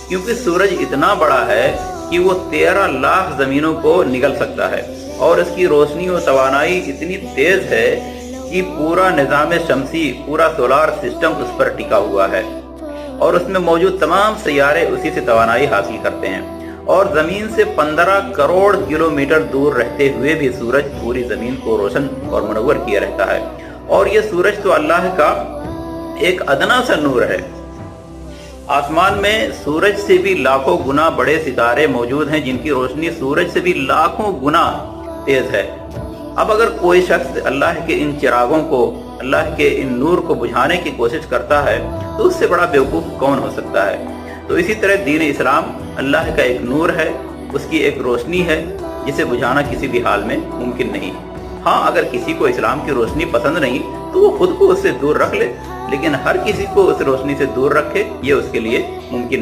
کیونکہ سورج اتنا بڑا ہے کہ وہ 13 لاکھ زمینوں کو نگل سکتا ہے، اور اس کی روشنی و توانائی اتنی تیز ہے کہ پورا نظام شمسی، پورا سولار سسٹم اس پر ٹکا ہوا ہے، اور اس میں موجود تمام سیارے اسی سے توانائی حاصل کرتے ہیں، اور زمین سے 15 کروڑ کلومیٹر دور رہتے ہوئے بھی سورج پوری زمین کو روشن اور منور کیے رہتا ہے۔ اور یہ سورج تو اللہ کا ایک ادنا سا نور ہے۔ آسمان میں سورج سے بھی لاکھوں گنا بڑے ستارے موجود ہیں جن کی روشنی سورج سے بھی لاکھوں گنا تیز ہے۔ اب اگر کوئی شخص اللہ کے ان چراغوں کو، اللہ کے ان نور کو بجھانے کی کوشش کرتا ہے تو اس سے بڑا بیوقوف کون ہو سکتا ہے؟ تو اسی طرح دین اسلام اللہ کا ایک نور ہے، اس کی ایک روشنی ہے جسے بجھانا کسی بھی حال میں ممکن نہیں۔ ہاں، اگر کسی کو اسلام کی روشنی پسند نہیں تو وہ خود کو اس سے دور رکھ لے، لیکن ہر کسی کو اس روشنی سے دور رکھے یہ اس کے لیے ممکن نہیں۔